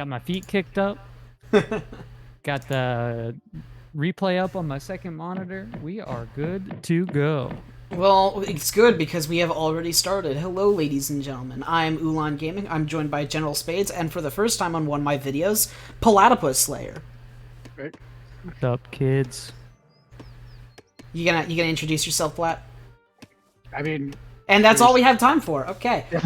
Got my feet kicked up. Got the replay up on my second monitor. We are good to go. Well, it's good because we have already started. Hello, ladies and gentlemen. I'm Ulan Gaming. I'm joined by General Spades, and for the first time on one of my videos, Platypus Slayer. Right. What's up, kids? You gonna introduce yourself, Plat? I mean, And that's all we have time for. Okay. the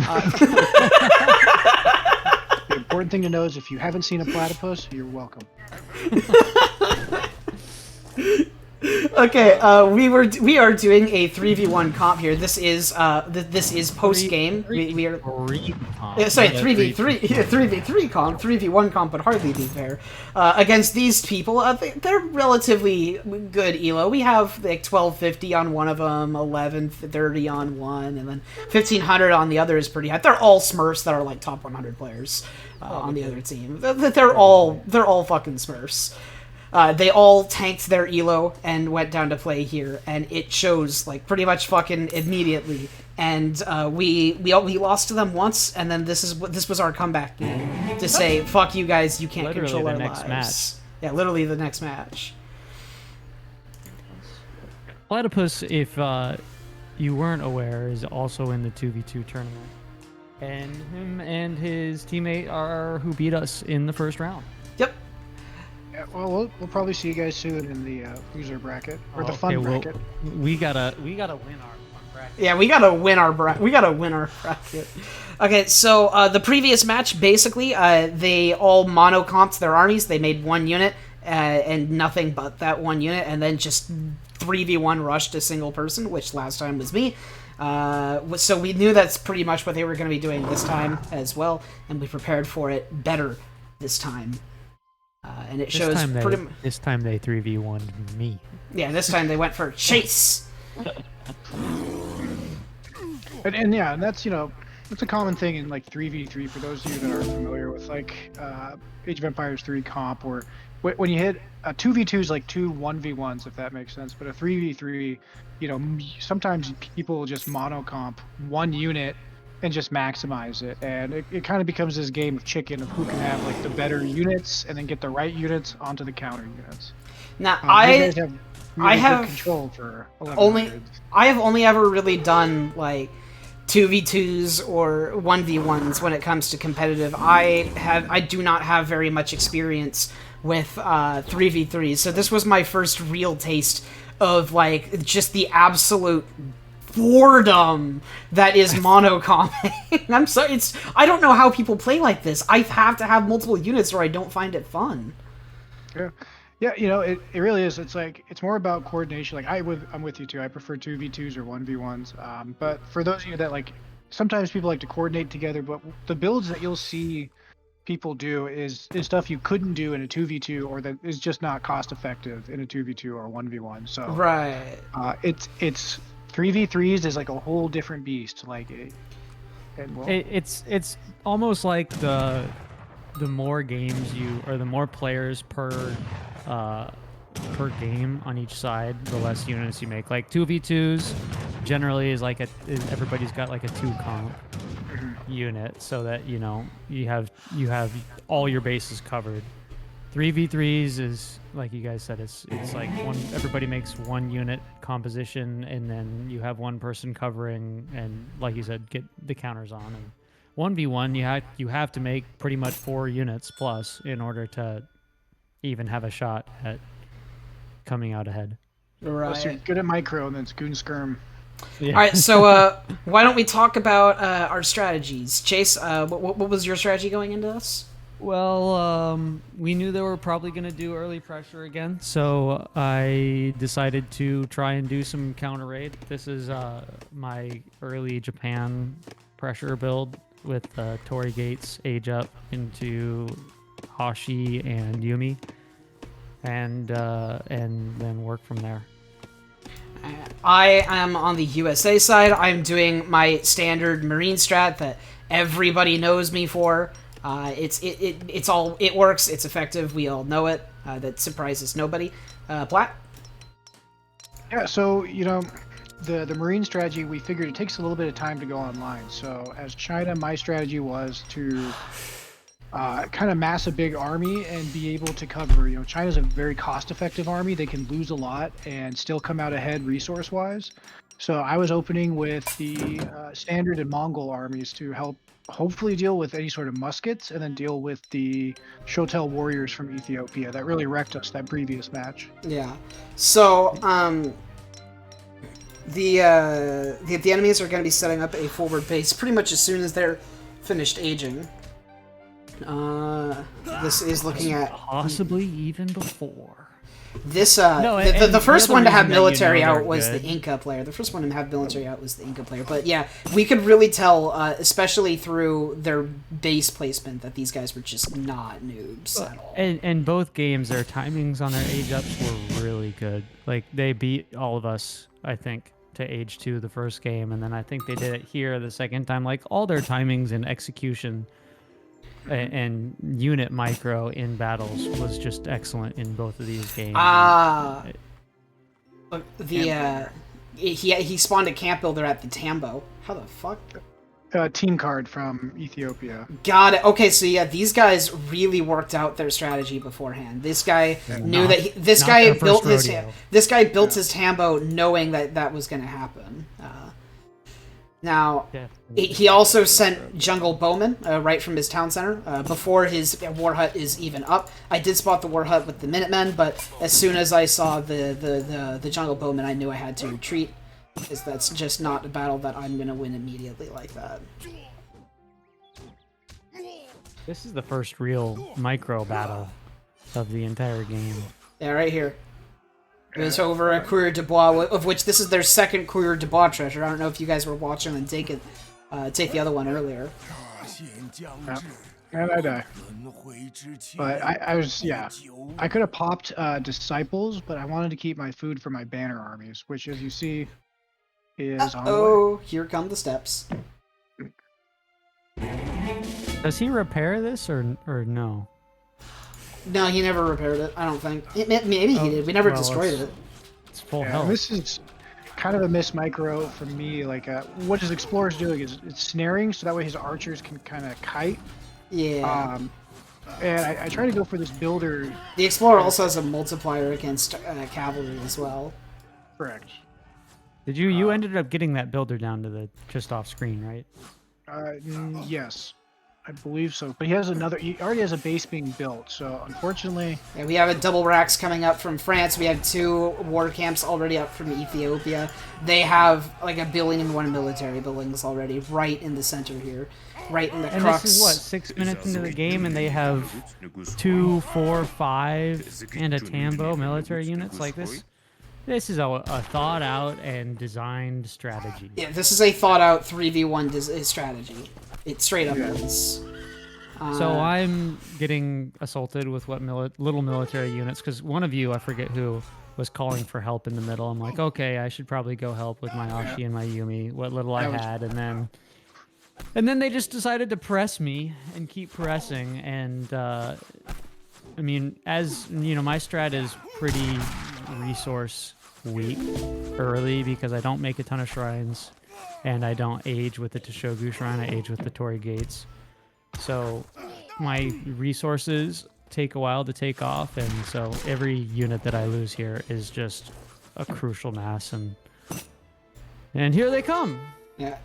important thing to know is if you haven't seen a platypus, you're welcome. Okay, we are doing a 3v1 comp here. This is post game. We are sorry, 3v3 comp, 3v1 comp would hardly be fair. Against these people, they're relatively good elo. We have like 1250 on one of them, 1130 on one, and then 1500 on the other is pretty high. They're all Smurfs that are like top 100 players on the other team. They're all fucking Smurfs. They all tanked their elo and went down to play here, and it shows like pretty much fucking immediately. And we lost to them once, and then this was our comeback game to say fuck you guys, you can't Literally control our the next lives. match. Yeah, literally the next match. Platypus, if you weren't aware, is also in the 2v2 tournament. And him and his teammate are who beat us in the first round. Yep. Yeah, well, we'll probably see you guys soon in the loser bracket or the fun bracket. We gotta win our fun bracket. Yeah, we gotta win our bracket. Okay, so the previous match, basically, they all mono-comped their armies. They made one unit and nothing but that one unit, and then just 3v1 rushed a single person, which last time was me. So we knew that's pretty much what they were going to be doing this time as well, and we prepared for it better this time. And it shows pretty much. This time they 3v1 me. Yeah, this time they went for Chase. And yeah, and that's it's a common thing in like 3v3 for those of you that are familiar with like Age of Empires 3 comp, or when you hit a 2v2 is like two 1v1s, if that makes sense, but a 3v3, sometimes people just mono comp one unit and just maximize it, and it kind of becomes this game of chicken of who can have like the better units and then get the right units onto the counter units. Now you guys have I have good control for I have only ever really done like 2v2s or 1v1s when it comes to competitive. I do not have very much experience with 3v3s, so this was my first real taste of like just the absolute boredom that is monocomping. I'm sorry, I don't know how people play like this. I have to have multiple units or I don't find it fun. Yeah, it really is. It's like it's more about coordination. Like I'm with you too. I prefer 2v2s or 1v1s. But for those of you that like, sometimes people like to coordinate together, but the builds that you'll see people do is stuff you couldn't do in a 2v2, or that is just not cost effective in a 2v2 or 1v1. So right, it's 3v3s is like a whole different beast. Like it's almost like the more games the more players per game on each side, the less units you make. Like 2v2s generally is like everybody's got like a 2 comp unit, so that you have all your bases covered. 3v3s is like you guys said, it's like everybody makes one unit composition, and then you have one person covering, and like you said, get the counters on. And 1v1 you have to make pretty much 4 units plus in order to even have a shot at coming out ahead. right. So you're good at micro, and then it's Goon Skirm. Yeah. All right, so why don't we talk about our strategies? Chase, what was your strategy going into this? Well, we knew they were probably going to do early pressure again, so I decided to try and do some counter raid. This is my early Japan pressure build with Torii Gates age up into Hashi and Yumi, and then work from there. I am on the USA side. I'm doing my standard Marine strat that everybody knows me for. It works. It's effective. We all know it. That surprises nobody. Plat? Yeah, so the Marine strategy, we figured it takes a little bit of time to go online. So as China, my strategy was to kind of mass a big army and be able to cover. You know, China's a very cost-effective army. They can lose a lot and still come out ahead resource-wise. So I was opening with the standard and Mongol armies to help hopefully deal with any sort of muskets, and then deal with the Shotel warriors from Ethiopia. That really wrecked us that previous match. Yeah. So the enemies are going to be setting up a forward base pretty much as soon as they're finished aging. This is looking at possibly even before. This No, the first one to have military they're out was good. the Inca player. The first one to have military out was the Inca player. But yeah, we could really tell, especially through their base placement, that these guys were just not noobs at all. And both games, their timings on their age ups were really good. Like they beat all of us, I think, to age 2 the first game, and then I think they did it here the second time. Like all their timings and execution and unit micro in battles was just excellent in both of these games. Look, he spawned a camp builder at the Tambo. How the fuck? Team card from Ethiopia. Got it. Okay, so yeah, these guys really worked out their strategy beforehand. This guy knew that this guy built his Tambo knowing that that was going to happen. Now, he also sent Jungle Bowman right from his town center before his war hut is even up. I did spot the war hut with the Minutemen, but as soon as I saw the Jungle Bowman, I knew I had to retreat, because that's just not a battle that I'm going to win immediately like that. This is the first real micro battle of the entire game. Yeah, right here. It was over a Coureur de Bois, of which this is their second Coureur de Bois treasure. I don't know if you guys were watching and take the other one earlier. Yeah. And I die. But I was, yeah. I could have popped Disciples, but I wanted to keep my food for my banner armies, which, as you see, is on the way. Oh, here come the steps. Does he repair this or no? No, he never repaired it, I don't think. Maybe he did. We never destroyed it. It's full Yeah, health. this is kind of a miss micro for me. Like, what his Explorer's doing is it's snaring, so that way his archers can kind of kite. Yeah. And I try to go for this builder. The Explorer also has a multiplier against cavalry as well. Correct. Did you ended up getting that builder down to the just off screen, right? Yes, I believe so. But he has another. He already has a base being built. So unfortunately, Yeah, we have a double racks coming up from France. We have 2 war camps already up from Ethiopia. They have like 1,000,000,001 military buildings already right in the center here. Right in the And crux. this is what, 6 minutes into the game, and they have 2, 4, 5, and a Tambo military units like this. This is a thought out and designed strategy. Yeah, this is a thought out 3v1 strategy. It straight up is. So I'm getting assaulted with what little military units, because one of you, I forget who, was calling for help in the middle. I'm like, okay, I should probably go help with my Ashi and my Yumi, what little I had, and then they just decided to press me and keep pressing. And I mean, as you know, my strat is pretty resource weak early because I don't make a ton of shrines, and I don't age with the Toshogu shrine. I age with the Torii gates. So my resources take a while to take off, and so every unit that I lose here is just a crucial mass, and here they come. Yeah,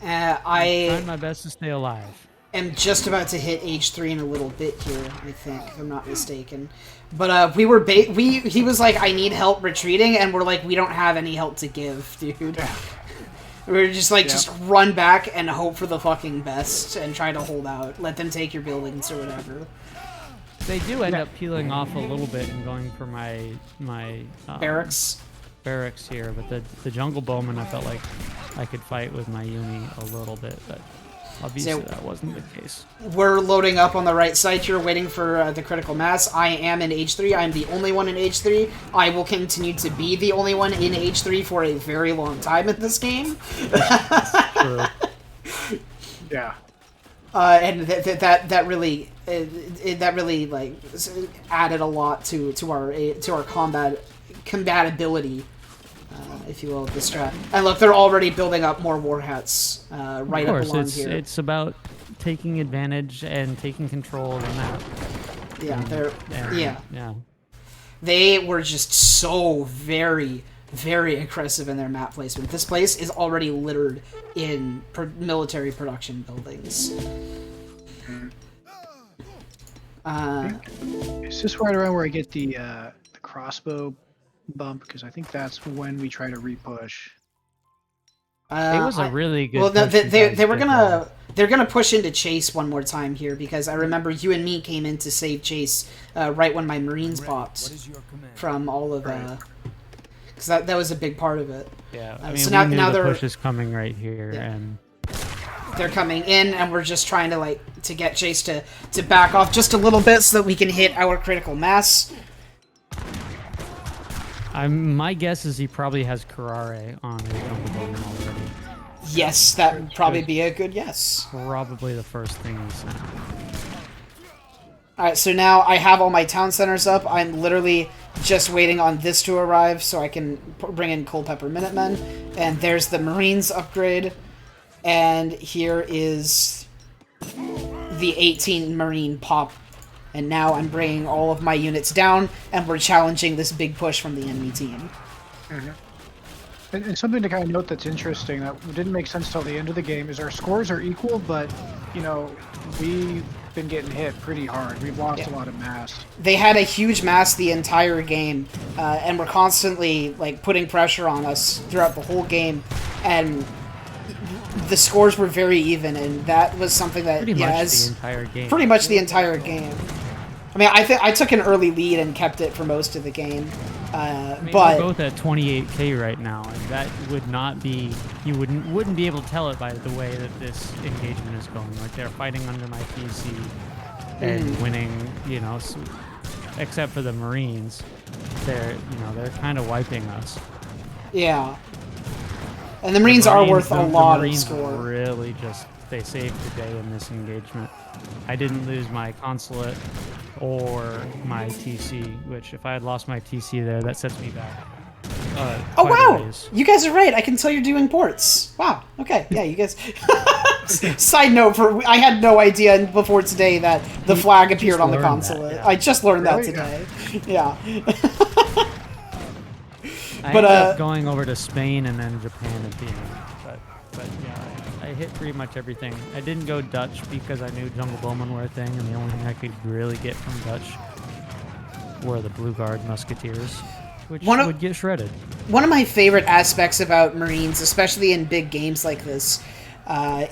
I'm trying my best to stay alive. am just about to hit age 3 in a little bit here, I think, if I'm not mistaken. But he was like, I need help retreating, and we're like, we don't have any help to give, dude. We were just like, just run back and hope for the fucking best and try to hold out. Let them take your buildings or whatever. They do end up peeling off a little bit and going for my Barracks. barracks here, but the jungle bowman, I felt like I could fight with my Yumi a little bit, but obviously that wasn't the case. We're loading up on the right side here, waiting for the critical mass. I am in age 3. I'm the only one in age 3. I will continue to be the only one in age 3 for a very long time in this game. True. yeah. And that really like added a lot to our combatability, if you will, of the strat. And look, they're already building up more war hats right up along here. It's about taking advantage and taking control of the map. Yeah, Yeah. They were just so very, very aggressive in their map placement. This place is already littered in military production buildings. Is this right around where I get the crossbow bump? Because I think that's when we try to repush. It was a really good. Well, no, push you guys they were did they're gonna push into Chase one more time here because I remember you and me came in to save Chase right when my Marines popped from all of because that was a big part of it. Yeah, I mean, so we knew the push is coming right here, Yeah. and They're coming in, and we're just trying to get Chase to back off just a little bit so that we can hit our critical mass. my guess is he probably has Karare on his Jungle Bowman already. Yes, that would probably be a good yes. Probably the first thing he sent. Alright, so now I have all my town centers up. I'm literally just waiting on this to arrive so I can bring in Culpeper Minutemen. And there's the Marines upgrade. And here is the 18 Marine pop. And now I'm bringing all of my units down, and we're challenging this big push from the enemy team. And something to kind of note that's interesting that didn't make sense till the end of the game is our scores are equal, but, you know, we've been getting hit pretty hard. We've lost a lot of mass. They had a huge mass the entire game, and were constantly, like, putting pressure on us throughout the whole game, and the scores were very even, and that was something that Pretty much the entire game. Pretty much the entire game. I mean, I took an early lead and kept it for most of the game, but we're both at 28k right now, and that would not be, you wouldn't be able to tell it by the way that this engagement is going. Like, they're fighting under my PC and winning, you know, except for the Marines, they're kind of wiping us. Yeah. And the Marines are worth a lot of score. Really they saved the day in this engagement. I didn't lose my consulate or my TC, which if I had lost my TC there, that sets me back. Oh wow! You guys are right. I can tell you're doing ports. Wow. Okay. Yeah, you guys. Side note: I had no idea before today that the flag appeared on the consulate. I just learned that today. Yeah. I ended up going over to Spain and then Japan at the end, but yeah, I hit pretty much everything. I didn't go Dutch because I knew Jungle Bowmen were a thing, and the only thing I could really get from Dutch were the Blue Guard Musketeers, which would get shredded. One of my favorite aspects about Marines, especially in big games like this,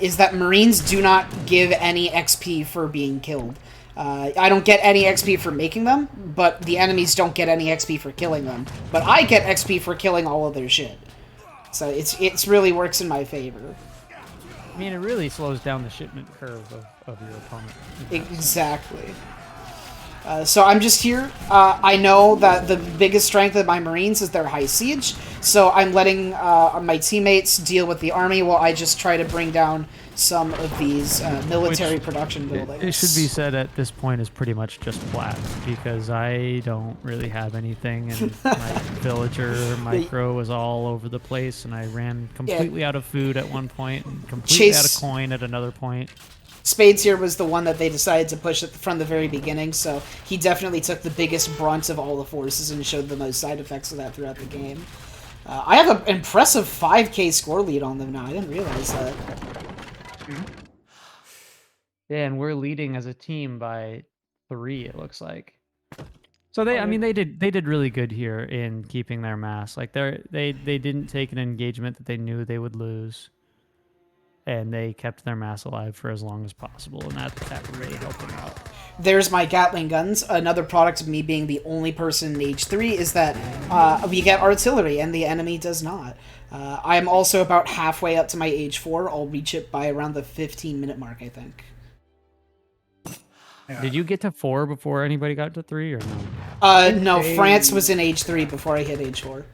is that Marines do not give any XP for being killed. I don't get any XP for making them, but the enemies don't get any XP for killing them. But I get XP for killing all of their shit. So it's really works in my favor. I mean, it really slows down the shipment curve of your opponent. Exactly. So I'm just here. I know that the biggest strength of my Marines is their high siege, so I'm letting my teammates deal with the army while I just try to bring down some of these military production buildings. It should be said at this point is pretty much just flat, because I don't really have anything, and my villager micro was all over the place, and I ran completely out of food at one point, and completely out of coin at another point. Spades here was the one that they decided to push from the very beginning, so he definitely took the biggest brunt of all the forces and showed the most side effects of that throughout the game. I have an impressive 5k score lead on them now. I didn't realize that. Yeah, and we're leading as a team by 3, it looks like. So they did really good here in keeping their mass. Like they didn't take an engagement that they knew they would lose, and they kept their mass alive for as long as possible, and that really helped them out. There's my Gatling guns. Another product of me being the only person in Age 3 is that we get artillery, and the enemy does not. I'm also about halfway up to my Age 4. I'll reach it by around the 15-minute mark, I think. Yeah. Did you get to 4 before anybody got to 3, or no? No, France was in Age 3 before I hit Age 4.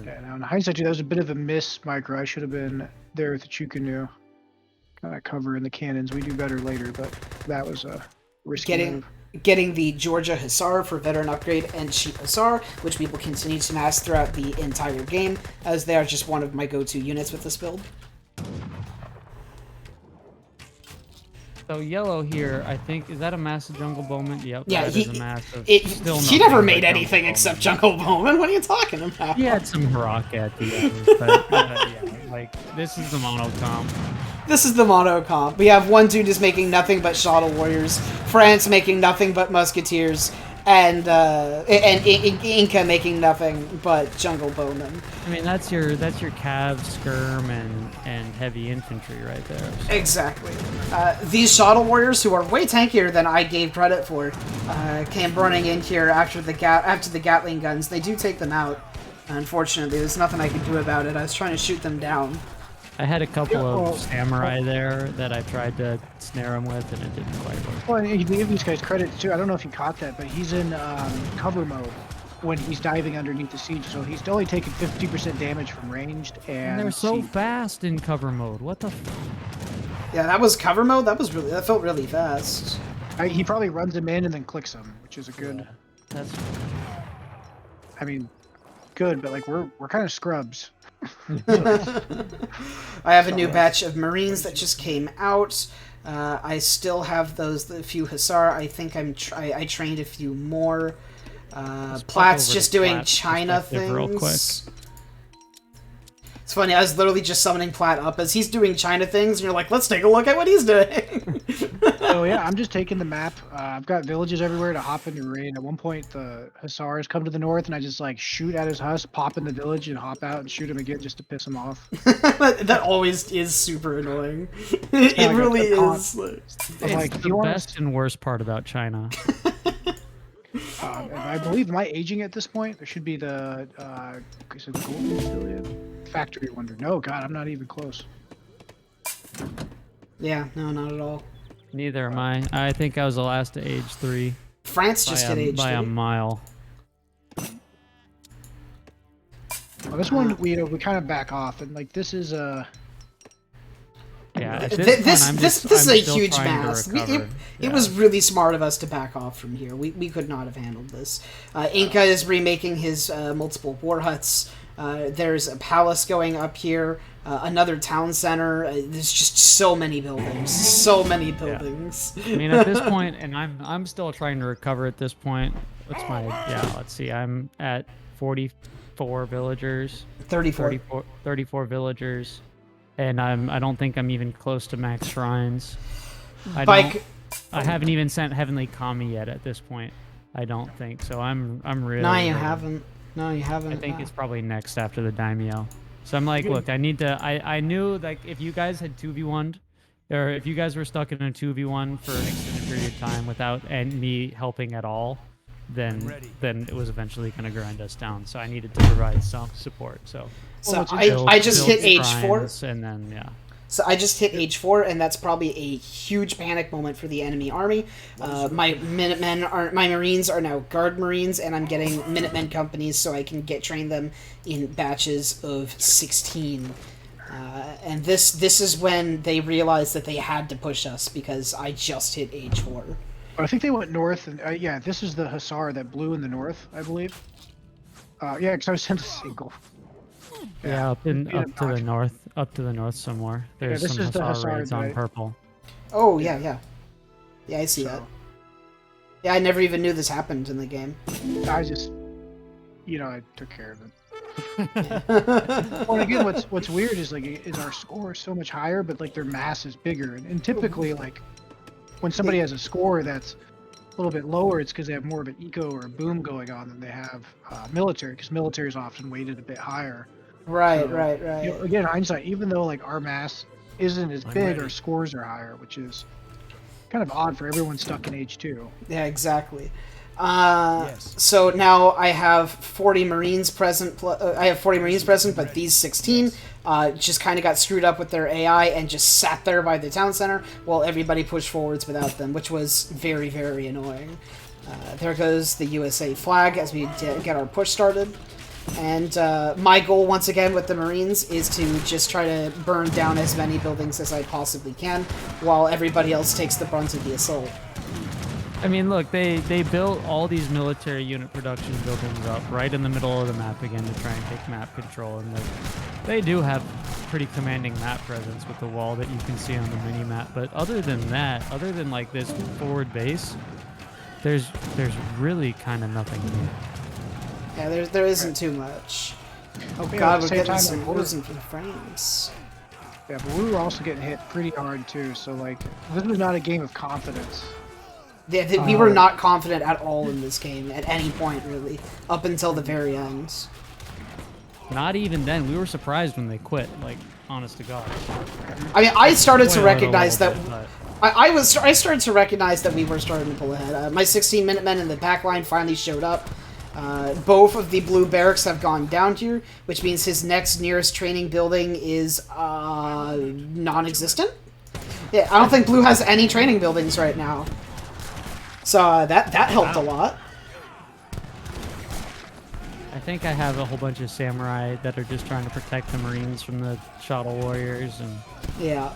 Yeah, now in hindsight, that was a bit of a miss, Micro. I should have been there with the Chukunu. Kind of covering the cannons. We do better later, but that was a risky move. Getting the Georgia Hussar for veteran upgrade and Sheep Hussar, which we will continue to mass throughout the entire game, as they are just one of my go-to units with this build. So yellow here, I think, is that a massive jungle bowman? Yep, Yeah, that he, is a massive. he never made anything except Jungle Bowman. What are you talking about? He had some Haraka at the end, but yeah, like, this is the mono comp. This is the mono comp. We have one dude just making nothing but Shadow Warriors, France making nothing but Musketeers, and Inca making nothing but Jungle Bowman. I mean, that's your Cav, Skirm, and heavy infantry right there. So. Exactly. These Shadow Warriors, who are way tankier than I gave credit for, came running in here after the Gatling guns. They do take them out. Unfortunately, there's nothing I could do about it. I was trying to shoot them down. I had a couple of samurai there that I tried to snare him with, and it didn't quite work. Well, and you give these guys credit too. I don't know if you caught that, but he's in cover mode when he's diving underneath the siege, so he's only taking 50% damage from ranged. And they're so fast in cover mode. What the? Yeah, that was cover mode. That felt really fast. He probably runs him in and then clicks him, which is a good. Yeah, that's. I mean, good, but like we're kind of scrubs. I have a new batch of Marines that just came out. I still have the few Hussar. I think I trained a few more. Platt's just doing China things. Real quick. It's funny, I was literally just summoning Platt up as he's doing China things, and you're like, let's take a look at what he's doing. Oh yeah, I'm just taking the map. I've got villages everywhere to hop into raid. At one point, the Hussars come to the north, and I just like shoot at his Huss, pop in the village, and hop out and shoot him again just to piss him off. That always is super annoying. It really is. It's the best and worst part about China. I believe, am I aging at this point? There should be the is it Golden Pavilion? Factory Wonder. No, God, I'm not even close. Yeah, no, not at all. Neither am I. I think I was the last to age 3. France just hit age 3. By a mile. Well, this one, we kind of back off, and like this is yeah, this is a huge mass. It was really smart of us to back off from here. We could not have handled this. Inca is remaking his multiple war huts. There's a palace going up here, another town center. There's just so many buildings, so many buildings. Yeah. I mean, at this point, and I'm still trying to recover at this point. What's my let's see. I'm at 44 villagers. 34 villagers. And I don't think I'm even close to max shrines. I haven't even sent Heavenly Kami yet at this point. I don't think so. I'm really. No, you haven't. No, you haven't. I think it's probably next after the Daimyo. So I'm like, look, I need to. I knew like if you guys had 2v1'd, or if you guys were stuck in a 2v1 for an extended period of time without me helping at all, then it was eventually going to grind us down. So I needed to provide some support. So I just hit age 4, and then So I just hit age 4, and that's probably a huge panic moment for the enemy army. My Marines are now Guard Marines, and I'm getting Minutemen companies so I can train them in batches of 16. And this is when they realized that they had to push us because I just hit age 4. I think they went north, and yeah, this is the Hussar that blew in the north, I believe. Yeah, because I was sent a single. Yeah, up to the north somewhere. There's some Hussar raids on purple. Oh yeah, I see that. Yeah, I never even knew this happened in the game. I just, I took care of it. Well, again, what's weird is our score so much higher, but like their mass is bigger, and typically like when somebody has a score that's a little bit lower, it's because they have more of an eco or a boom going on than they have military, because military is often weighted a bit higher. Right. Again, hindsight, even though like our mass isn't as big, our scores are higher, which is kind of odd for everyone stuck in H2. Yeah, exactly. So now I have 40 Marines present. But these 16 just kind of got screwed up with their AI and just sat there by the town center while everybody pushed forwards without them, which was very, very annoying. There goes the USA flag as we get our push started. And my goal, once again, with the Marines is to just try to burn down as many buildings as I possibly can while everybody else takes the brunt of the assault. I mean, look, they built all these military unit production buildings up right in the middle of the map again to try and take map control, and They do have pretty commanding map presence with the wall that you can see on the mini map, but other than that, other than like this forward base, there's really kind of nothing here. Yeah, there isn't too much. Oh Yeah, god, at the we're same getting time, some like, losing frames. Yeah, but we were also getting hit pretty hard too. So like, this was not a game of confidence. Yeah, we were not confident at all in this game at any point, really, up until the very end. Not even then. We were surprised when they quit. Like, honest to God. I mean, I started to Spoil it a recognize little that. bit, I started to recognize that we were starting to pull ahead. My 16-minute men in the back line finally showed up. Both of the blue barracks have gone down here, which means his next nearest training building is non-existent. Yeah, I don't think blue has any training buildings right now. So that helped a lot. I think I have a whole bunch of samurai that are just trying to protect the Marines from the shuttle warriors, and Yeah.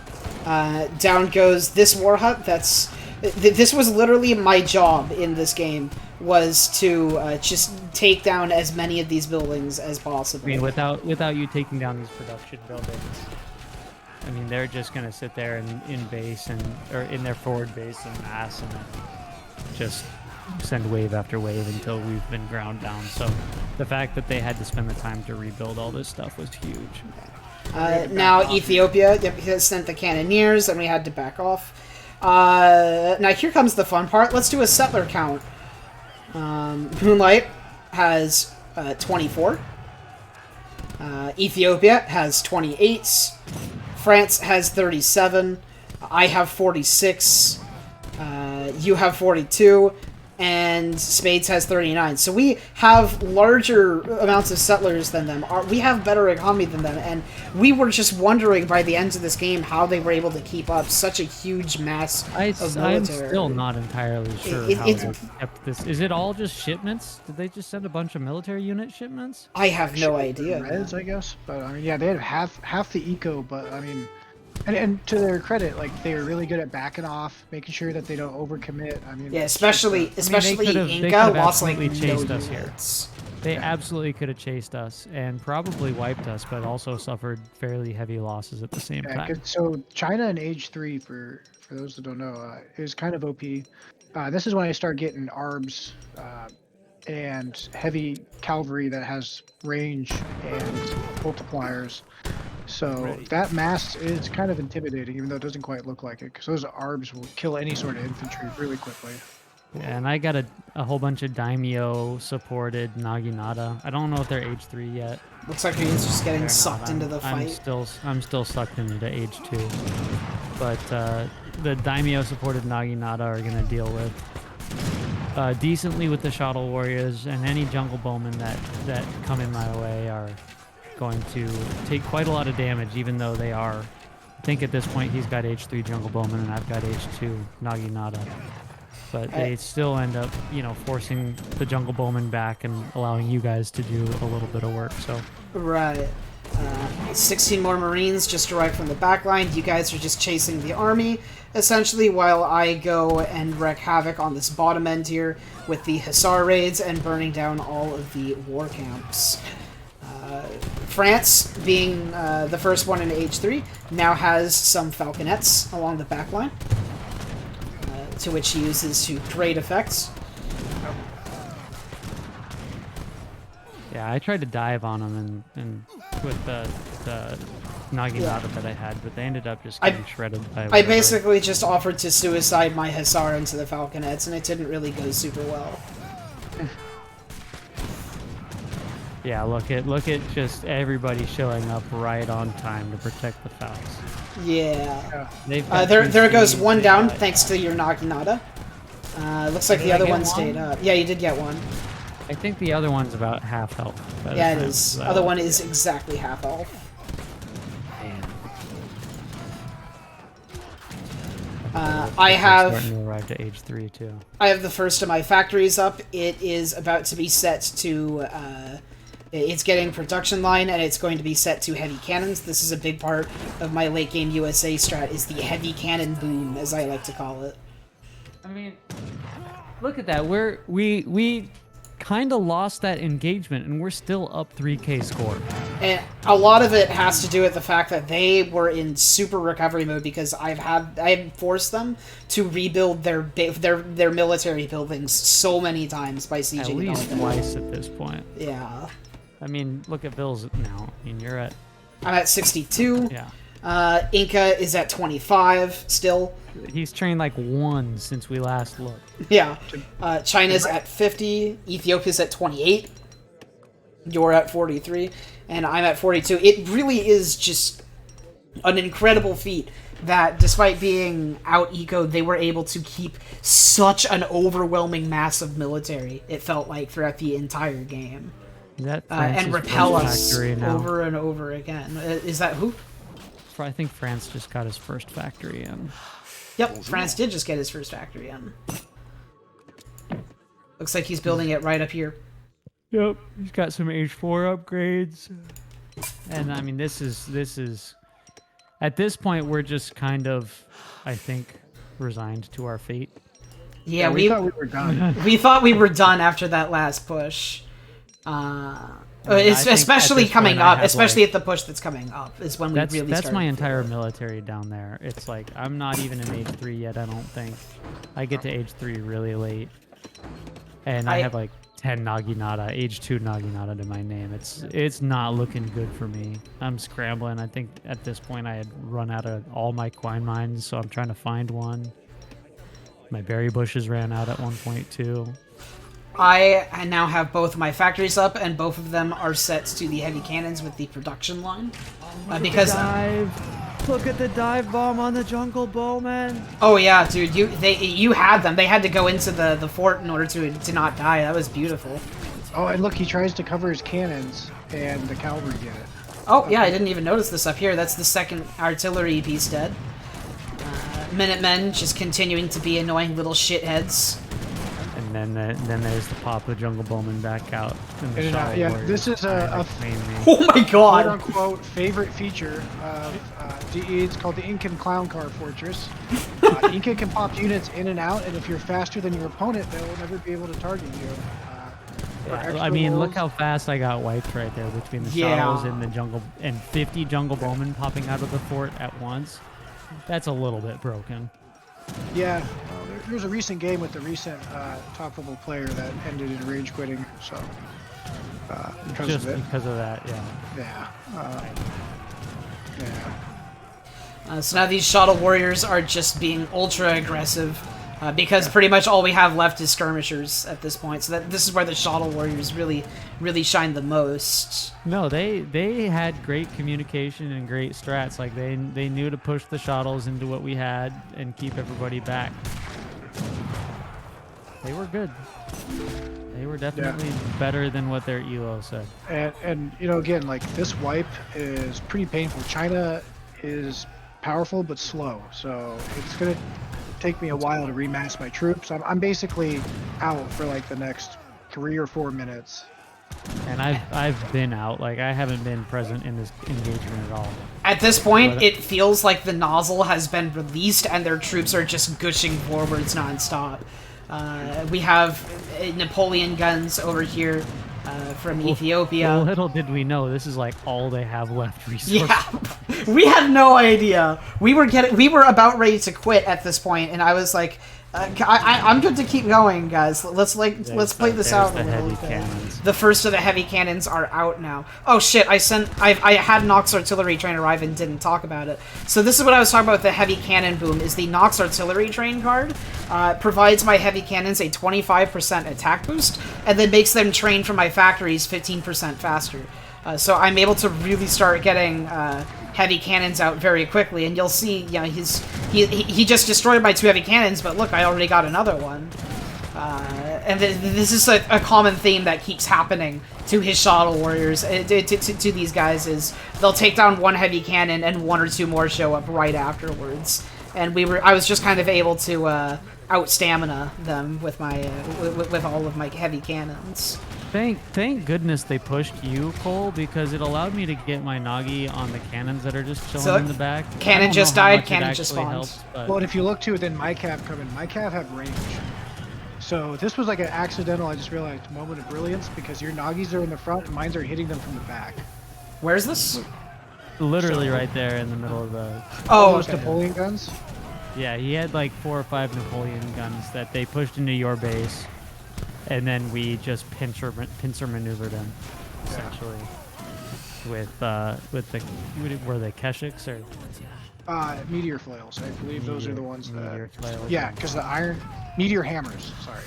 Down goes this war hut. This was literally my job in this game, was to just take down as many of these buildings as possible. I mean, without you taking down these production buildings, I mean, they're just gonna sit there in base or in their forward base and mass and just send wave after wave until we've been ground down. So the fact that they had to spend the time to rebuild all this stuff was huge. Now Ethiopia has sent the cannoneers, and we had to back off. Now here comes the fun part. Let's do a settler count. Moonlight has 24. Ethiopia has 28. France has 37. I have 46. You have 42. And Spades has 39. So we have larger amounts of settlers than them. We have better economy than them, and we were just wondering by the end of this game how they were able to keep up such a huge mass of military. I'm still not entirely sure how they kept this. Is it all just shipments? Did they just send a bunch of military unit shipments? I have no idea. Reds, I guess. But I mean, yeah, they had half the eco, but I mean, and to their credit, like, they were really good at backing off, making sure that they don't overcommit. I mean, yeah, especially they Inca lost like absolutely chased us units. here. They absolutely could have chased us and probably wiped us, but also suffered fairly heavy losses at the same time. So China in Age 3, for those that don't know, is kind of OP. This is when I start getting ARBs and heavy cavalry that has range and multipliers. So that mass is kind of intimidating, even though it doesn't quite look like it, because those ARBs will kill any sort of infantry really quickly. Yeah, and I got a whole bunch of daimyo supported Naginata. I don't know if they're Age 3 yet. Looks like he's just getting sucked into the fight. I'm still sucked into Age 2. But the daimyo supported Naginata are gonna deal with decently with the shuttle warriors, and any jungle bowmen that come in my way are going to take quite a lot of damage, even though they are. I think at this point he's got Age 3 jungle bowman and I've got Age 2 Naginata. But they still end up, forcing the jungle bowman back and allowing you guys to do a little bit of work. So right. 16 more Marines just arrived from the back line. You guys are just chasing the army, essentially, while I go and wreak havoc on this bottom end here with the Hussar raids and burning down all of the war camps. France, being the first one in Age 3, now has some falconets along the back line, to which he uses to great effect. yeah, I tried to dive on them and with the Naginata that I had, but they ended up just getting shredded by whatever. I basically just offered to suicide my Hussar into the falconets, and it didn't really go super well. Yeah, look at just everybody showing up right on time to protect the Falcons. Yeah. There There goes one down, thanks to your Naginata. Looks like the other one stayed up. Yeah, you did get one. I think the other one's about half health. Yeah, it is. The other one is exactly half health. I have starting to arrive to Age 3 too. I have the first of my factories up. It is about to be set to it's getting production line, and it's going to be set to heavy cannons. This is a big part of my late game USA strat, is the heavy cannon boom, as I like to call it. I mean, look at that. We kind of lost that engagement, and we're still up 3K score. And a lot of it has to do with the fact that they were in super recovery mode because I forced them to rebuild their military buildings so many times by sieging At least twice at this point. Yeah. I mean, look at Bill's now. I mean, you're at... I'm at 62. Yeah. Inca is at 25 still. He's trained like 1 since we last looked. Yeah. China's at 50. Ethiopia's at 28. You're at 43. And I'm at 42. It really is just an incredible feat that despite being out-ecoed, they were able to keep such an overwhelming mass of military, it felt like, throughout the entire game. And repel us over and over again. Is that who? I think France just got his first factory in. Yep, France did just get his first factory in. Looks like he's building it right up here. Yep, he's got some H4 upgrades. And I mean, this is... At this point, we're just kind of, I think, resigned to our fate. Yeah, we thought we were done. We thought we were done after that last push. It's especially coming up, especially at the push that's coming up, is when we really start. That's my entire military down there. It's like, I'm not even in age 3 yet, I don't think. I get to age 3 really late. And I have like 10 Naginata, age 2 Naginata to my name. It's not looking good for me. I'm scrambling. I think at this point I had run out of all my quine mines, so I'm trying to find one. My berry bushes ran out at 1.2. I now have both my factories up, and both of them are set to the heavy cannons with the production line. Because look at the dive bomb on the jungle bowman. Oh yeah, dude, you had them. They had to go into the fort in order to not die. That was beautiful. Oh, and look, he tries to cover his cannons, and the cavalry get it. Oh yeah, I didn't even notice this up here. That's the second artillery piece dead. Minutemen just continuing to be annoying little shitheads. And then there's the pop of Jungle Bowman back out. Yeah, this is a oh my god, quote-unquote favorite feature of DE. It's called the Incan Clown Car Fortress. Inca can pop units in and out, and if you're faster than your opponent, they'll never be able to target you. I mean, look how fast I got wiped right there between the shuttles and the jungle, and 50 Jungle Bowmen popping out of the fort at once. That's a little bit broken. Yeah, there was a recent game with the recent top-level player that ended in rage quitting, so because of it. Because of that, yeah. So now these shuttle warriors are just being ultra aggressive because pretty much all we have left is skirmishers at this point. So this is where the shuttle warriors really shine the most. No, they had great communication and great strats. Like they knew to push the shuttles into what we had and keep everybody back. They were good. They were definitely better than what their ELO said. And you know, again, like this wipe is pretty painful. China is powerful but slow, so it's gonna take me a while to remass my troops. I'm basically out for like the next 3 or 4 minutes. And I've been out. Like I haven't been present in this engagement at all. At this point, it feels like the nozzle has been released and their troops are just gushing forwards nonstop. We have Napoleon guns over here from Ethiopia. Little did we know, this is like all they have left resources. Yeah, we had no idea. We were about ready to quit at this point, and I was like, I'm good to keep going, guys. Let's play this out a little bit. The first of the heavy cannons are out now. Oh shit! I had Nox artillery train arrive and didn't talk about it. So this is what I was talking about with the heavy cannon boom. Is the Nox artillery train card provides my heavy cannons a 25% attack boost, and then makes them train from my factories 15% faster. So I'm able to really start getting heavy cannons out very quickly, and you'll see, you know, he just destroyed my 2 heavy cannons, but look, I already got another one. And this is a common theme that keeps happening to his shuttle warriors, to these guys, is they'll take down 1 heavy cannon and 1 or 2 more show up right afterwards. And I was just kind of able to out stamina them with my with all of my heavy cannons. Thank goodness they pushed you, Cole, because it allowed me to get my Nagi on the cannons that are just chilling in the back. Cannon just died, cannon just spawned. Well, and if you look too, then my cav come in. My cav have range. So this was like an accidental, I just realized, moment of brilliance, because your Nagis are in the front and mines are hitting them from the back. Where's this? Literally right there in the middle of the. Oh, those okay. Napoleon guns. Yeah, he had like 4 or 5 Napoleon guns that they pushed into your base, and then we just pincer maneuvered him, essentially, with the were they Keshiks or Meteor flails. I believe those are the ones that. meteor flails? Yeah, because the iron meteor hammers. Sorry.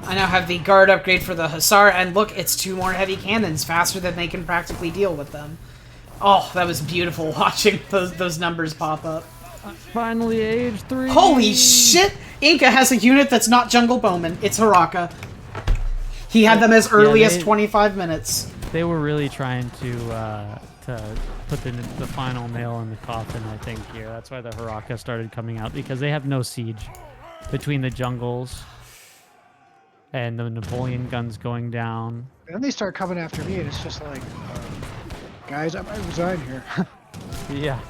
I now have the guard upgrade for the Hussar, and look, it's 2 more heavy cannons, faster than they can practically deal with them. Oh, that was beautiful watching those numbers pop up. Finally, age 3. Holy shit! Inca has a unit that's not Jungle Bowman. It's Haraka. He had them as early as 25 minutes. They were really trying to put the final nail in the coffin, I think, here. That's why the Haraka started coming out, because they have no siege between the jungles and the Napoleon guns going down. And then they start coming after me, and it's just like, guys, I might resign here. Yeah.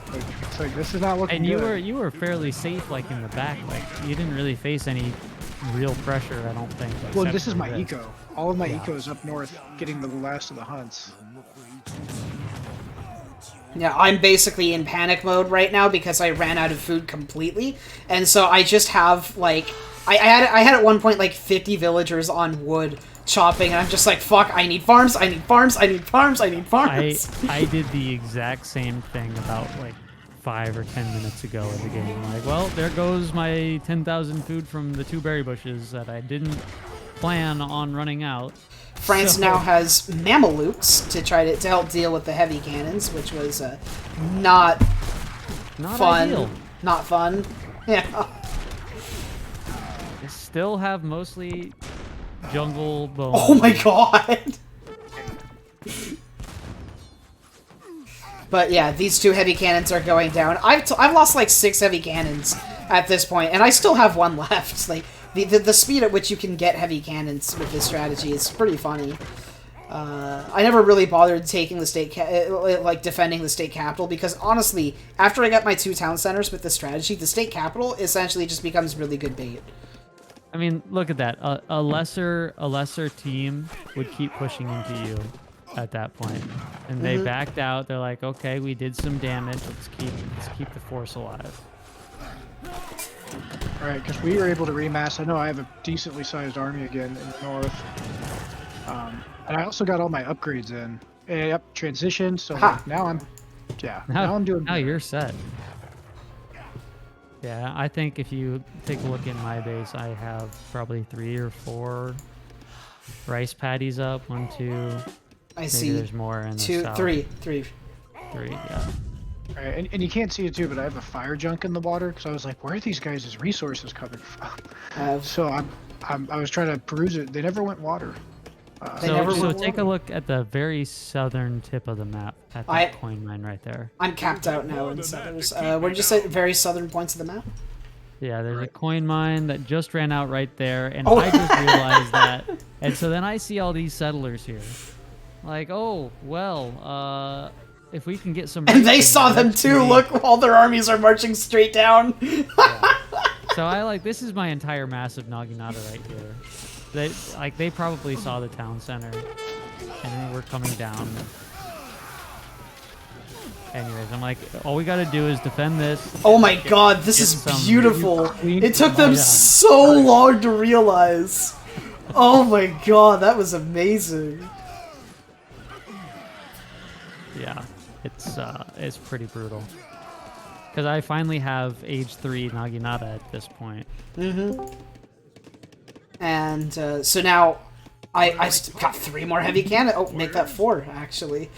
It's like this is not looking And good. you were fairly safe, like in the back. Like you didn't really face any real pressure, I don't think. Well, except this is for my eco. All of my eco is up north, getting the last of the hunts. Yeah, I'm basically in panic mode right now because I ran out of food completely, and so I just have like I had at one point like 50 villagers on wood chopping, and I'm just like, fuck, I need farms, I need farms, I need farms, I need farms. I did the exact same thing about like 5 or 10 minutes ago in the game. Like, well, there goes my 10,000 food from the 2 berry bushes that I didn't plan on running out. France now has Mamelukes to help deal with the heavy cannons, which was not fun. Ideal. Not fun. Yeah. They still have mostly jungle bone. Oh my god. But yeah, these 2 heavy cannons are going down. I've lost like 6 heavy cannons at this point, and I still have 1 left. Like the speed at which you can get heavy cannons with this strategy is pretty funny. I never really bothered taking the defending the state capital, because honestly, after I got my 2 town centers with this strategy, the state capital essentially just becomes really good bait. I mean, look at that. A lesser team would keep pushing into you at that point, and they backed out. They're like, okay, we did some damage. Let's keep the force alive. All right, because we were able to remass. I know I have a decently sized army again in the north, and I also got all my upgrades in. Yep, transition. So like, now I'm doing. Now you're set. Yeah, I think if you take a look in my base, I have probably 3 or 4 rice paddies up. 1, 2. I Maybe see. there's more in the 2, south. 3. 3, yeah. All right, and you can't see it too, but I have a fire junk in the water because I was like, where are these guys' resources coming from? So I was trying to peruse it. They never went water. So take a look at the very southern tip of the map at that coin mine right there. I'm capped out now in southers. What did you say? Very southern points of the map? Yeah, there's a coin mine that just ran out right there, and I just realized that. And so then I see all these settlers here. Like, oh, well, if we can get some... And they saw them too! Look, all their armies are marching straight down! Yeah. So this is my entire massive Naginata right here. They probably saw the town center, and we're coming down. Anyways, I'm like, all we gotta do is defend this. Oh my god, this is beautiful! It took them so long to realize. Oh my god, that was amazing. Yeah, it's pretty brutal. Because I finally have age 3 Naginata at this point. And so now I got 3 more heavy cannon. Oh, make that 4 actually.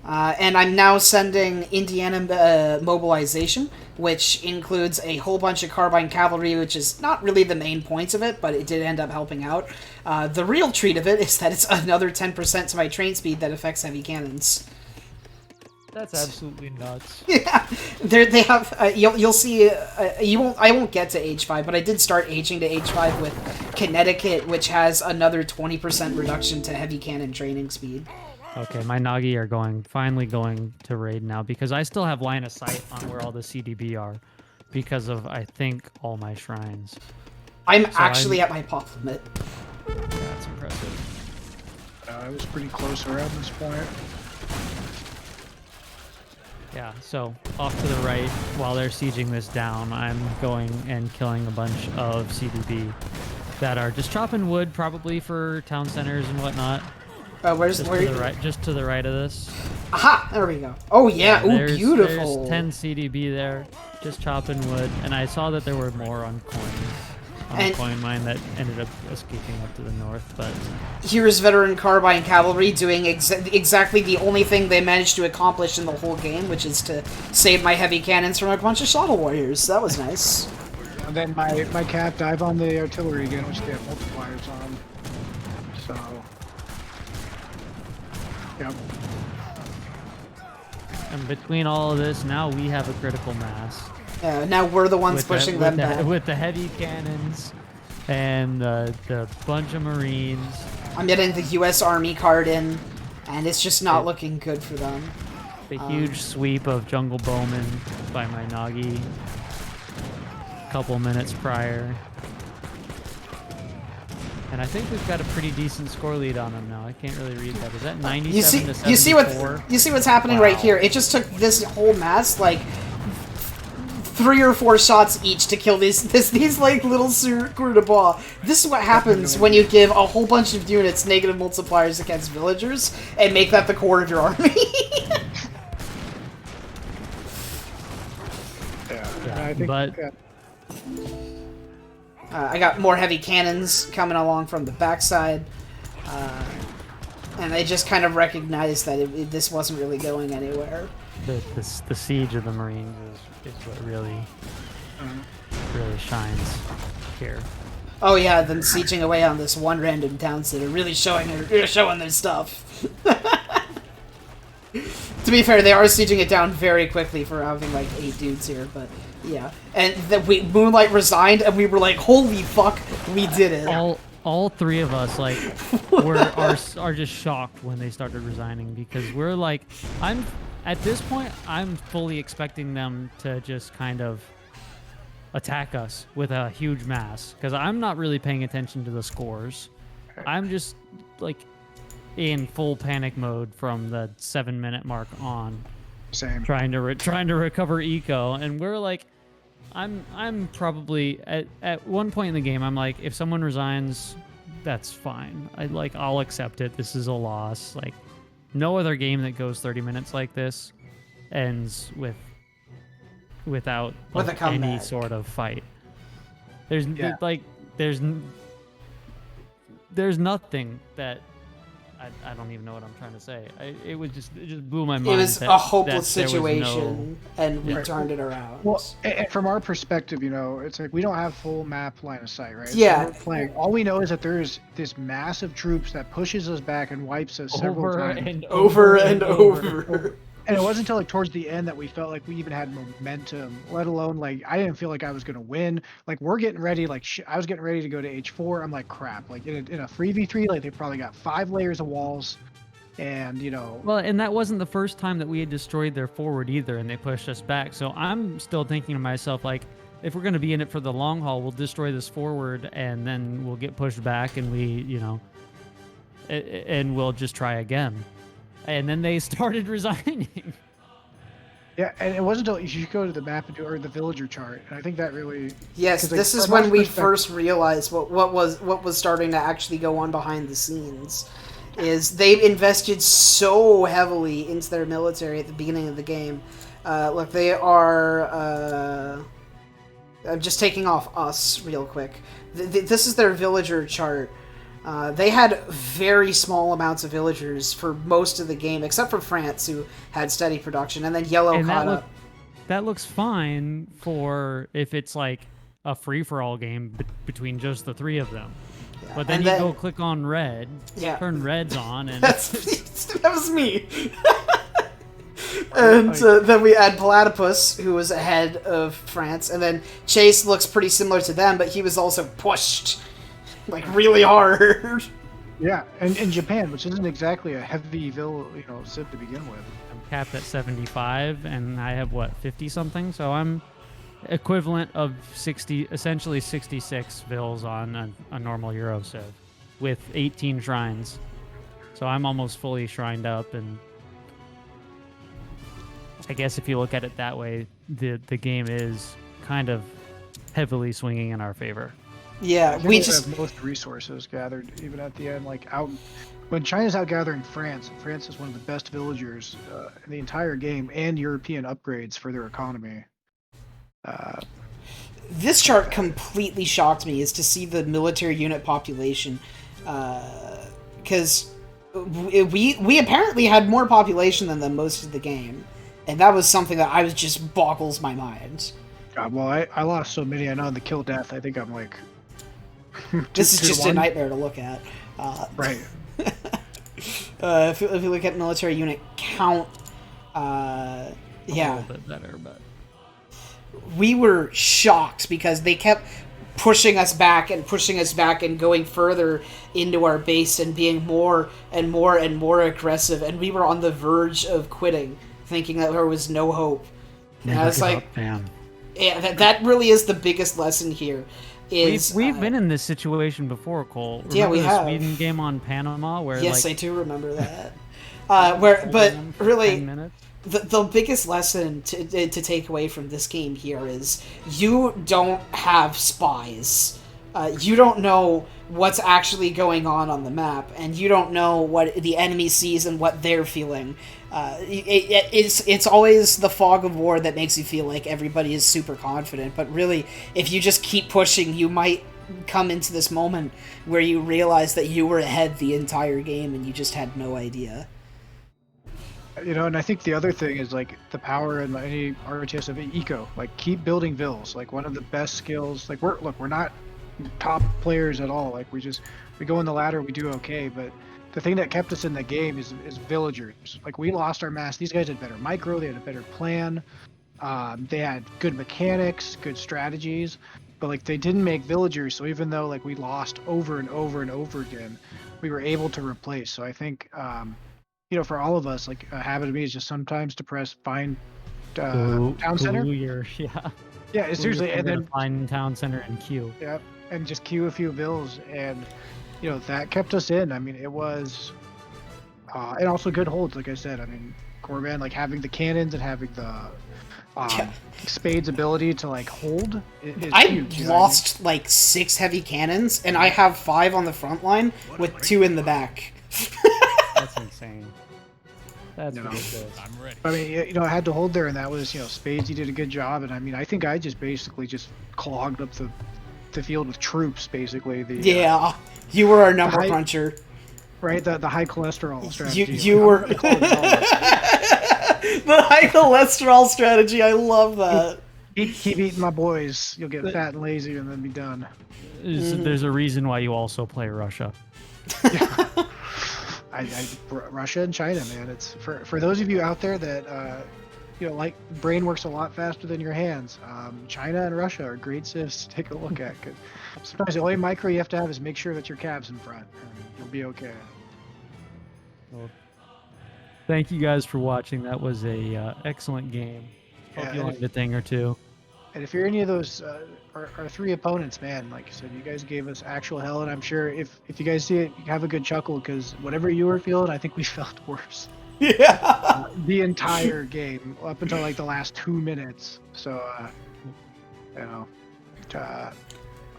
And I'm now sending Indiana mobilization, which includes a whole bunch of carbine cavalry, which is not really the main points of it, but it did end up helping out. The real treat of it is that it's another 10% to my train speed that affects heavy cannons. That's absolutely nuts. Yeah, they have. You'll see. I won't get to H5, but I did start aging to H5 with Connecticut, which has another 20% reduction to heavy cannon training speed. Okay, my Nagi are finally going to raid now, because I still have line of sight on where all the CDB are, because of, I think, all my shrines. I'm actually at my pop limit. That's impressive. I was pretty close around this point. Yeah, so off to the right, while they're sieging this down, I'm going and killing a bunch of CDB that are just chopping wood, probably for town centers and whatnot. Where's Just where? to the right, just to the right of this. Aha! There we go. Oh yeah. Ooh, There's beautiful. 10 CDB there, just chopping wood, and I saw that there were more on the coin mine that ended up escaping up to the north, but Here's veteran Carbine Cavalry doing exactly the only thing they managed to accomplish in the whole game, which is to save my heavy cannons from a bunch of shuttle warriors. That was nice. And then my cat dive on the artillery again, which they have multipliers on. So, yep. and between all of this, now we have a critical mass. Now we're the ones pushing them back. With the heavy cannons and the bunch of Marines. I'm getting the U.S. Army card in, and it's just not looking good for them. The huge sweep of Jungle Bowman by my Nagi a couple minutes prior. And I think we've got a pretty decent score lead on them now. I can't really read that. Is that 97 to 74? You see what's happening right here. It just took this whole mass like 3 or 4 shots each to kill these like little Cour de Bois. This is what happens when you give a whole bunch of units negative multipliers against villagers and make that the core of your army. I think, I got more heavy cannons coming along from the backside, and I just kind of recognized that this wasn't really going anywhere. The siege of the Marines is what really shines here. Oh yeah, them sieging away on this one random town center, really showing their stuff. To be fair, they are sieging it down very quickly for having like 8 dudes here, but yeah. And Moonlight resigned, and we were like, holy fuck, we did it. All 3 of us like are just shocked when they started resigning, because we're like, at this point, I'm fully expecting them to just kind of attack us with a huge mass, because I'm not really paying attention to the scores. I'm just like in full panic mode from the 7-minute mark on. Same. Trying to recover eco, and we're like, I'm probably at one point in the game, I'm like, if someone resigns, that's fine. I'll accept it. This is a loss. Like, no other game that goes 30 minutes like this ends without like, any sort of fight. There's nothing that I don't even know what I'm trying to say. It just blew my mind. It was a hopeless situation, and we turned it around. Well, and from our perspective, it's like we don't have full map line of sight, right? Yeah. So we're playing. All we know is that there's this massive troops that pushes us back and wipes us several times. Over and over. And it wasn't until like towards the end that we felt like we even had momentum, let alone like I didn't feel like I was gonna win. Like we're getting ready, like I was getting ready to go to H4. I'm like crap. Like in a 3v3, like they probably got 5 layers of walls, and Well, and that wasn't the first time that we had destroyed their forward either, and they pushed us back. So I'm still thinking to myself like, if we're gonna be in it for the long haul, we'll destroy this forward, and then we'll get pushed back, and and we'll just try again. And then they started resigning. Yeah, and it wasn't until you should go to the map or the villager chart, and I think that really. Yes, this is when we first realized what was starting to actually go on behind the scenes. Is they invested so heavily into their military at the beginning of the game. Look, they are. I'm just taking off us real quick. This is their villager chart. They had very small amounts of villagers for most of the game, except for France, who had steady production, and then Yellow caught up. That looks fine for if it's like a free-for-all game between just the 3 of them. Yeah. But then you go click on red, turn reds on, and... that was me! And then we add Platypus, who was ahead of France, and then Chase looks pretty similar to them, but he was also pushed like really hard. Yeah, and in Japan, which isn't exactly a heavy civ to begin with. I'm capped at 75, and I have 50 something, so I'm equivalent of 60, essentially 66 vills on a normal Euro civ with 18 shrines. So I'm almost fully shrined up, and I guess if you look at it that way, the game is kind of heavily swinging in our favor. Yeah, we just have most resources gathered even at the end. Like out when China's out gathering France, France is one of the best villagers in the entire game, and European upgrades for their economy. This chart completely shocked me, is to see the military unit population, because we apparently had more population than them most of the game, and that was something that I was just boggles my mind. God, well, I lost so many. I know in the kill death, I think I'm like. This is just a nightmare to look at. Right. If you look at military unit count, yeah, A little bit better, but we were shocked because they kept pushing us back and going further into our base and being more and more and more aggressive, and we were on the verge of quitting, thinking that there was no hope. And I was like, yeah, that really is the biggest lesson here. We've been in this situation before, Cole. Remember yeah, we the have. Sweden game on Panama where yes, like, I do remember that. But really, 10 minutes? the biggest lesson to take away from this game here is you don't have spies. You don't know what's actually going on the map, and you don't know what the enemy sees and what they're feeling. It's always the fog of war that makes you feel like everybody is super confident, but really, if you just keep pushing, you might come into this moment where you realize that you were ahead the entire game and you just had no idea. You know, and I think the other thing is like the power in any RTS of eco. Like keep building vills. Like one of the best skills. Like we're not top players at all. Like we go in the ladder, we do okay, but the thing that kept us in the game is villagers. Like we lost our mass. These guys had better micro, they had a better plan, they had good mechanics, good strategies, but like they didn't make villagers. So even though like we lost over and over and over again, we were able to replace. So I think you know, for all of us, like a habit of me is just sometimes to press find town center. Yeah, it's seriously, and then find town center and queue. Yeah, and just queue a few bills, and you know that kept us in. I mean, it was, and also good holds, like I said. I mean, Corban, like having the cannons and having the Spade's ability to like hold is I huge, lost like 6 heavy cannons, and I have 5 on the front line with 2 in the back. That's insane. That's ridiculous. I'm ready. I mean, you know, I had to hold there, and that was, you know, Spades, he did a good job, and I mean, I think I just basically just clogged up the field with troops, basically. Yeah, you were our number cruncher. Right, the high cholesterol strategy. You were the high cholesterol strategy. I love that. Keep eating my boys. You'll get fat and lazy, and then be done. There's a reason why you also play Russia. Russia and China, man. It's for those of you out there that you know, like brain works a lot faster than your hands. China and Russia are great civs to take a look at. Cause sometimes the only micro you have to have is make sure that your cab's in front, and you'll be okay. Well, thank you guys for watching. That was a excellent game. Hope you learned a thing or two. And if you're any of those our 3 opponents, man, like I said, you guys gave us actual hell, and I'm sure if you guys see it, you have a good chuckle, because whatever you were feeling, I think we felt worse. Yeah. The entire game up until like the last 2 minutes. So, you know,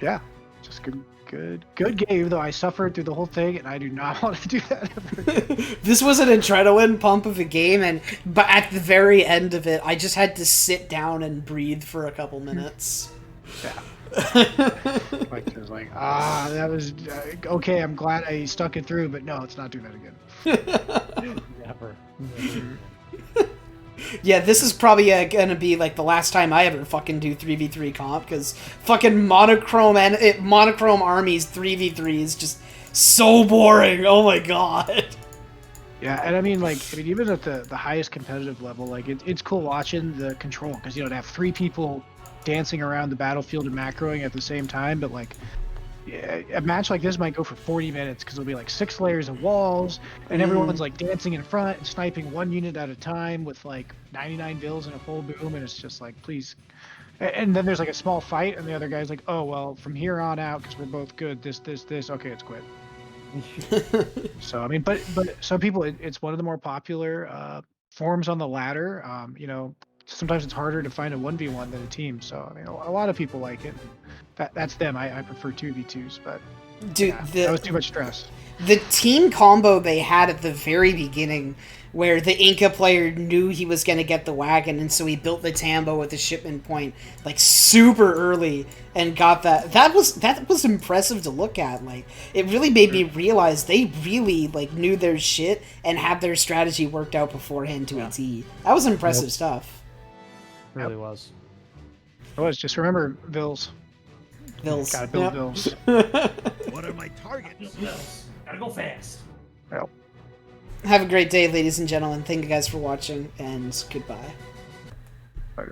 yeah, just good game. Though I suffered through the whole thing, and I do not want to do that ever again. This was an adrenaline pump of a game, but at the very end of it, I just had to sit down and breathe for a couple minutes. Yeah. Like it was like, that was okay. I'm glad I stuck it through, but no, let's not do that again. Never. Yeah, this is probably gonna be like the last time I ever fucking do 3v3 comp, because fucking monochrome armies 3v3 is just so boring. Oh my god. Yeah, and I mean, even at the highest competitive level, like it's cool watching the control, because you know, to have 3 people dancing around the battlefield and macroing at the same time, but like, yeah, a match like this might go for 40 minutes, because there'll be like 6 layers of walls, and everyone's like dancing in front and sniping 1 unit at a time with like 99 bills and a full boom, and it's just like, please. And then there's like a small fight, and the other guy's like, oh well, from here on out, because we're both good, this, okay, it's quit. So I mean, but some people, it's one of the more popular forms on the ladder. You know, sometimes it's harder to find a 1v1 than a team. So I mean, a lot of people like it. That's them. I prefer 2v2s, but Dude, yeah, that was too much stress. The team combo they had at the very beginning, where the Inca player knew he was going to get the wagon, and so he built the Tambo with the shipment point like super early and got that. That was impressive to look at. Like, it really made me realize they really like knew their shit and had their strategy worked out beforehand to a T. That was impressive stuff. It really was. It was. Just remember Bills. Bills. Gotta build Bills. What are my targets? Gotta go fast. Yep. Have a great day, ladies and gentlemen. Thank you guys for watching, and goodbye. Bye.